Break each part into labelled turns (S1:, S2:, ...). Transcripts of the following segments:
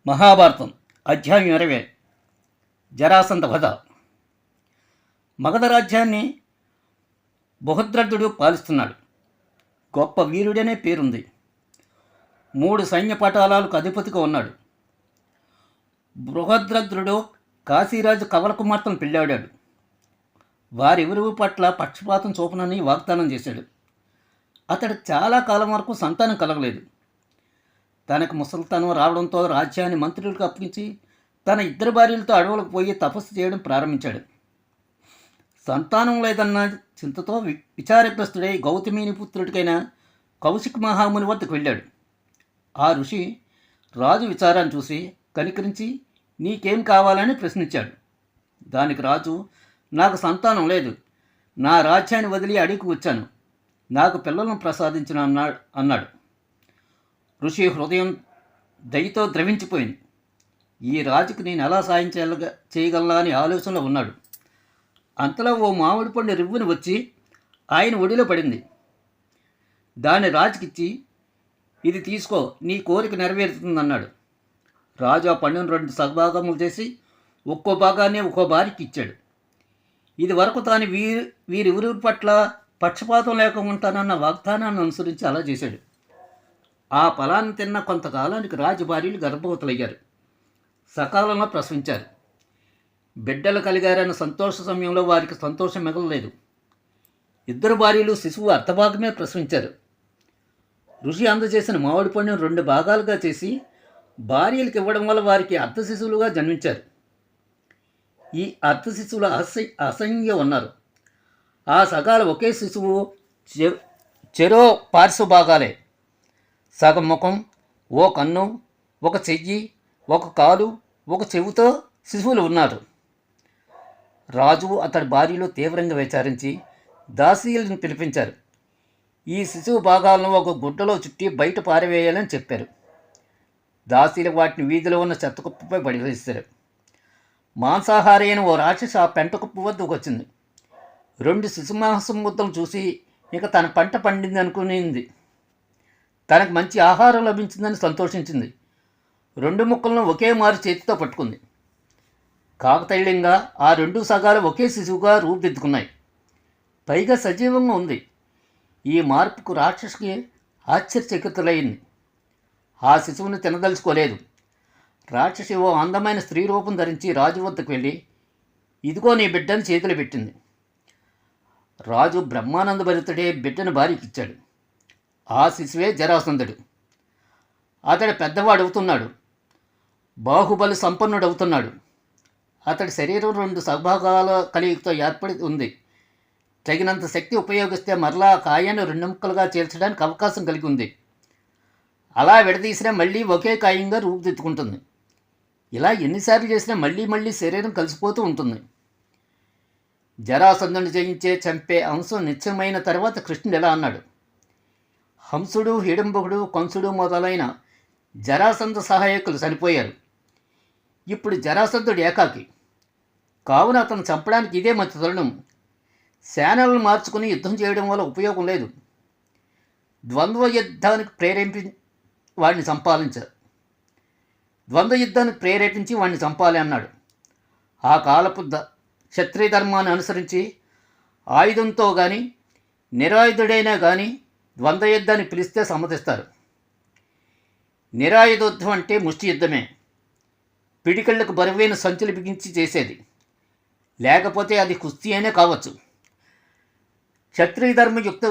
S1: మహాభారతం అధ్యాయం 20 జరాసంధ వధ. మగధ రాజ్యాన్ని బృహద్రథుడు పాలిస్తున్నాడు. గొప్ప వీరుడనే పేరుంది. 3 సైన్య పటాలాలకు అధిపతిగా ఉన్నాడు. బృహద్రథుడు కాశీరాజు కవల కుమార్తెను పెళ్ళాడాడు. వారిరువురి పట్ల పక్షపాతం చూపనని వాగ్దానం చేశాడు. అతడు చాలా కాలం వరకు సంతానం కలగలేదు. తనకు ముసలితనం రావడంతో రాజ్యాన్ని మంత్రులకు అప్పగించి తన 2 భార్యలతో అడవులకు పోయి తపస్సు చేయడం ప్రారంభించాడు. సంతానం లేదన్న చింతతో విచారగ్రస్తుడై గౌతమిని పుత్రుడికైన కౌశిక మహాముని వద్దకు వెళ్ళాడు. ఆ ఋషి రాజు విచారాన్ని చూసి కనికరించి నీకేం కావాలని ప్రశ్నించాడు. దానికి రాజు, నాకు సంతానం లేదు, నా రాజ్యాన్ని వదిలి అడవికి వచ్చాను, నాకు పిల్లలను ప్రసాదించిన అన్నాడు. ఋషి హృదయం దయతో ద్రవించిపోయింది. ఈ రాజుకి నేను ఎలా సాయం చేయగలనా అని ఆలోచనలో ఉన్నాడు. అంతలో ఓ మామిడి పండు రివ్వుని వచ్చి ఆయన ఒడిలో పడింది. దాన్ని రాజుకిచ్చి, ఇది తీసుకో, నీ కోరిక నెరవేరుతుందన్నాడు. రాజు ఆ పండును 2 సగభాగములు చేసి ఒక్కో భాగాన్ని ఒక్కో భార్యకి ఇచ్చాడు. ఇది వరకు తాను వీరిరువురి పట్ల పక్షపాతం లేక ఉంటానన్న వాగ్దానాన్ని అనుసరించి అలా చేశాడు. ఆ ఫలాన్ని తిన్న కొంతకాలానికి రాజు భార్యలు గర్భవతులయ్యారు. సకాలంలో ప్రసవించారు. బిడ్డలు కలిగారన్న సంతోష సమయంలో వారికి సంతోషం మిగలలేదు. 2 భార్యలు శిశువు అర్ధభాగమే ప్రసవించారు. ఋషి అందజేసిన మామిడి పండును 2 భాగాలుగా చేసి భార్యలకు ఇవ్వడం వల్ల వారికి అర్ధ శిశువులుగా జన్మించారు. ఈ అర్ధ శిశువులు అసంఖ్యం ఉన్నారు. ఆ సగాలు ఒకే శిశువు చెరో పార్శ్వ భాగాలే. సగం ముఖం, ఓ కన్ను, ఒక చెయ్యి, ఒక కాలు, ఒక చెవుతో శిశువులు ఉన్నారు. రాజు అతడి భార్యలు తీవ్రంగా విచారించి దాసీలను పిలిపించారు. ఈ శిశువు భాగాలను ఒక గుడ్డలో చుట్టి బయట పారవేయాలని చెప్పారు. దాసీలు వాటిని వీధిలో ఉన్న చెత్తకుప్పపై పడివేశారు. మాంసాహారి అయిన ఓ రాక్షసి ఆ పెంటకుప్ప వద్దకు వచ్చింది. 2 శిశుమాంసం ముద్దలు చూసి ఇక తన పంట పండింది అనుకునింది. తనకు మంచి ఆహారం లభించిందని సంతోషించింది. 2 ముక్కలను ఒకే మారు చేతితో పట్టుకుంది. కాకతైళ్యంగా ఆ 2 సగాలు ఒకే శిశువుగా రూపుదిద్దుకున్నాయి. పైగా సజీవంగా ఉంది. ఈ మార్పుకు రాక్షసికి ఆశ్చర్యచకితులైంది. ఆ శిశువుని తినదలుచుకోలేదు. రాక్షసి ఓ అందమైన స్త్రీ రూపం ధరించి రాజు వద్దకు వెళ్ళి, ఇదిగో నీ బిడ్డను చేతిలో పెట్టింది. రాజు బ్రహ్మానందభరితుడే బిడ్డను భార్యకిచ్చాడు. ఆ శిశువే జరాసంధుడు. అతడు పెద్దవాడవుతున్నాడు, బాహుబలి సంపన్నుడవుతున్నాడు. అతడి శరీరం 2 సగభాగాల కలిగితో ఏర్పడి ఉంది. తగినంత శక్తి ఉపయోగిస్తే మరలా కాయాన్ని 2 ముక్కలుగా చేర్చడానికి అవకాశం కలిగి ఉంది. అలా విడదీసినా మళ్ళీ ఒకే కాయంగా రూపుదిద్దుకుంటుంది. ఇలా ఎన్నిసార్లు చేసినా మళ్ళీ మళ్ళీ శరీరం కలిసిపోతూ ఉంటుంది. జరాసంధుని జయించే చంపే అంశం నిత్యమైన తర్వాత కృష్ణుడు ఎలా అన్నాడు. హంసుడు, హిడింబకుడు, కంసుడు మొదలైన జరాసంధ సహాయకులు చనిపోయారు. ఇప్పుడు జరాసంధుడు ఏకాకి. కావున అతను చంపడానికి ఇదే మంచి తరుణం. సేనలను మార్చుకుని యుద్ధం చేయడం వల్ల ఉపయోగం లేదు. ద్వంద్వ యుద్ధానికి ప్రేరేపించి వాడిని చంపాలి అన్నాడు. ఆ కాలపు క్షత్రియ ధర్మాన్ని అనుసరించి ఆయుధంతో కానీ నిరాయుధుడైనా కానీ ద్వంద్వ యుద్ధాన్ని పిలిస్తే సమ్మతిస్తారు. నిరాయుధ యుద్ధం అంటే ముష్టి యుద్ధమే. పిడికళ్లకు బరువైన సంచులు బిగించి చేసేది. లేకపోతే అది కుస్తీ అయినా కావచ్చు. క్షత్రియ ధర్మయుక్త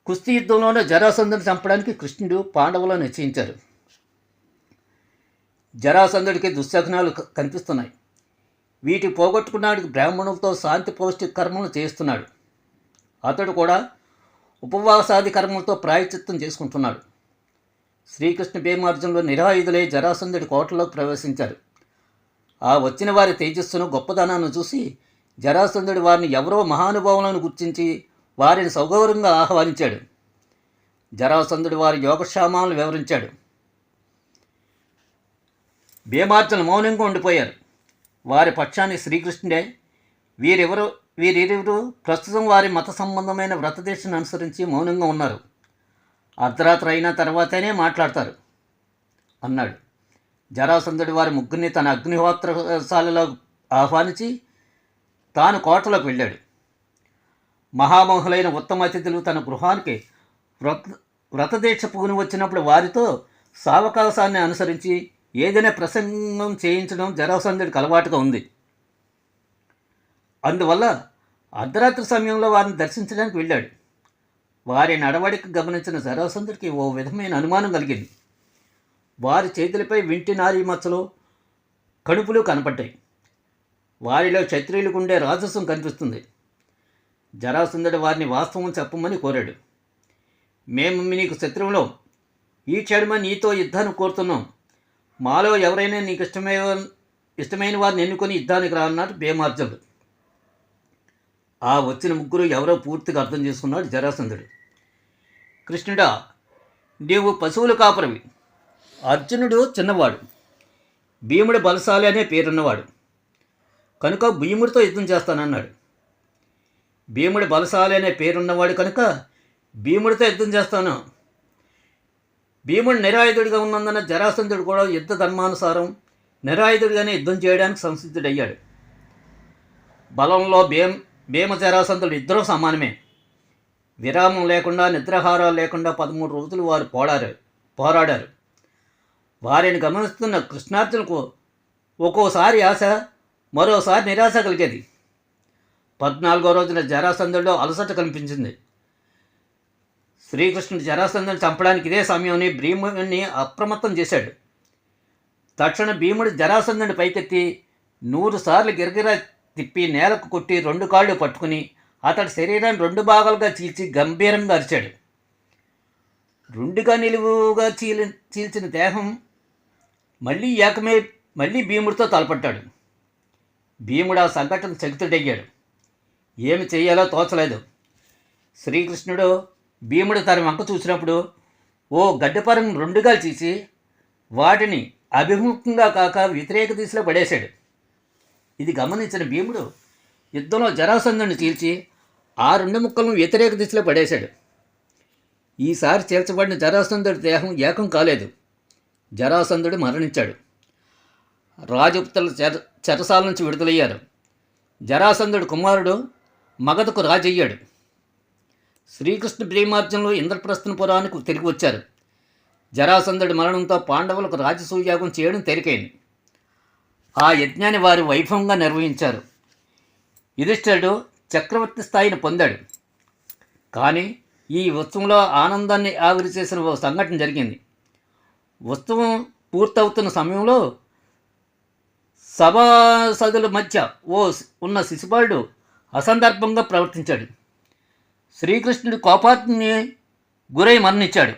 S1: కుస్తీ యుద్ధంలోనే జరాసంధుని చంపడానికి కృష్ణుడు పాండవులను నిశ్చయించారు. జరాసంధుడికి దుశ్శకునాలు కనిపిస్తున్నాయి. వీటి పోగొట్టుకున్నాడికి బ్రాహ్మణులతో శాంతి పౌష్టిక కర్మలు చేస్తున్నాడు. అతడు కూడా ఉపవాసాది కర్మలతో ప్రాయశ్చిత్తం చేసుకుంటున్నాడు. శ్రీకృష్ణ భీమార్జునులు నిరాయుధులై జరాసంధుడి కోటలోకి ప్రవేశించారు. ఆ వచ్చిన వారి తేజస్సును గొప్పదనాన్ని చూసి జరాసంధుడి వారిని ఎవరో మహానుభావులను గుర్తించి వారిని సౌగౌరవంగా ఆహ్వానించాడు. జరాసంధుడి వారి యోగక్షేమాలను వివరించాడు. భీమార్జునులు మౌనంగా ఉండిపోయారు. వారి పక్షాన్ని శ్రీకృష్ణుడే. వీరిరువురు ప్రస్తుతం వారి మత సంబంధమైన వ్రతదీక్షను అనుసరించి మౌనంగా ఉన్నారు. అర్ధరాత్రి అయిన తర్వాతనే మాట్లాడతారు అన్నాడు. జరాసంధుడు వారి ముగ్గురిని తన అగ్నిహోత్రశాలలో ఆహ్వానించి తాను కోటలోకి వెళ్ళాడు. మహామోహులైన ఉత్తమ అతిథులు తన గృహానికి వ్రత వ్రతదీక్ష పూని వచ్చినప్పుడు వారితో సావకాశాన్ని అనుసరించి ఏదైనా ప్రసంగం చేయించడం జరాసంధుడికి అలవాటుగా ఉంది. అందువల్ల అర్ధరాత్రి సమయంలో వారిని దర్శించడానికి వెళ్ళాడు. వారి నడవడిక గమనించిన జరాసంధుడికి ఓ విధమైన అనుమానం కలిగింది. వారి చేతులపై వింటి నారీ మచ్చలు, కణుపులు కనపడ్డాయి. వారిలో క్షత్రియులకు ఉండే రాజస్వం కనిపిస్తుంది. జరాసంధుడు వారిని వాస్తవం చెప్పమని కోరాడు. మేము నీకు శత్రువులో, ఈ క్షణమే నీతో యుద్ధాన్ని కోరుతున్నాం. మాలో ఎవరైనా నీకు ఇష్టమైన వారిని ఎన్నుకొని యుద్ధానికి రా అన్నాడు భీమార్జునుడు. ఆ వచ్చిన ముగ్గురు ఎవరో పూర్తిగా అర్థం చేసుకున్నాడు జరాసంధుడు. కృష్ణుడా, నీవు పశువుల కాపరివి. అర్జునుడు చిన్నవాడు, భీముడు బలశాలి అనే పేరున్నవాడు కనుక భీముడితో యుద్ధం చేస్తానన్నాడు. భీముడు బలశాలి అనే పేరున్నవాడు కనుక భీముడితో యుద్ధం చేస్తాను. భీముడు నిరాయుధుడిగా ఉన్నందున జరాసంధుడు కూడా యుద్ధ ధర్మానుసారం నిరాయుధుడిగానే యుద్ధం చేయడానికి సంసిద్ధుడయ్యాడు. బలంలో భీమ జరాసంధుడు ఇద్దరూ సమానమే. విరామం లేకుండా, నిద్రాహారాలు లేకుండా 13 రోజులు వారు పోరాడారు. వారిని గమనిస్తున్న కృష్ణార్జునులకు ఒక్కోసారి ఆశ, మరోసారి నిరాశ కలిగేది. 14వ రోజున జరాసంధుడిలో అలసట కనిపించింది. శ్రీకృష్ణుడు జరాసంధుడిని చంపడానికి ఇదే సమయంలో భీముడిని అప్రమత్తం చేశాడు. తక్షణ భీముడు జరాసంధుడిని పైకెత్తి 100 సార్లు గిరగిరా తిప్పి నేలకు కొట్టి 2 కాళ్ళు పట్టుకుని అతడి శరీరాన్ని 2 భాగాలుగా చీల్చి గంభీరంగా అరిచాడు. 2గా నిలువుగా చీల్చిన దేహం మళ్ళీ భీముడితో తలపట్టాడు. భీముడు ఆ సంఘటన చకితుడయ్యాడు. ఏమి చెయ్యాలో తోచలేదు. శ్రీకృష్ణుడు భీముడు తన వంక చూసినప్పుడు ఓ గడ్డపరం 2గా చీసి వాటిని అభిముఖంగా కాక వ్యతిరేక దిశలో పడేశాడు. ఇది గమనించిన భీముడు యుద్ధంలో జరాసంధుడిని చీల్చి ఆ 2 ముక్కలను వ్యతిరేక దిశలో పడేశాడు. ఈసారి చీల్చబడిన జరాసంధుడి దేహం ఏకం కాలేదు. జరాసంధుడు మరణించాడు. రాజపుత్రుల చెరసాల నుంచి విడుదలయ్యారు. జరాసంధుడు కుమారుడు మగధకు రాజయ్యాడు. శ్రీకృష్ణ భీమార్జునులు ఇంద్రప్రస్థపురానికి తిరిగి వచ్చారు. జరాసంధుడి మరణంతో పాండవులకు రాజసూయాగం చేయడం తేలికైంది. ఆ యజ్ఞాన్ని వారు వైభవంగా నిర్వహించారు. యుధిష్ఠిరుడు చక్రవర్తి స్థాయిని పొందాడు. కానీ ఈ ఉత్సవంలో ఆనందాన్ని ఆవిరి చేసిన ఓ సంఘటన జరిగింది. ఉత్సవం పూర్తవుతున్న సమయంలో సభాసదుల మధ్య ఉన్న శిశుపాలుడు అసందర్భంగా ప్రవర్తించాడు. శ్రీకృష్ణుడి కోపాగ్ని గురై మరణించాడు.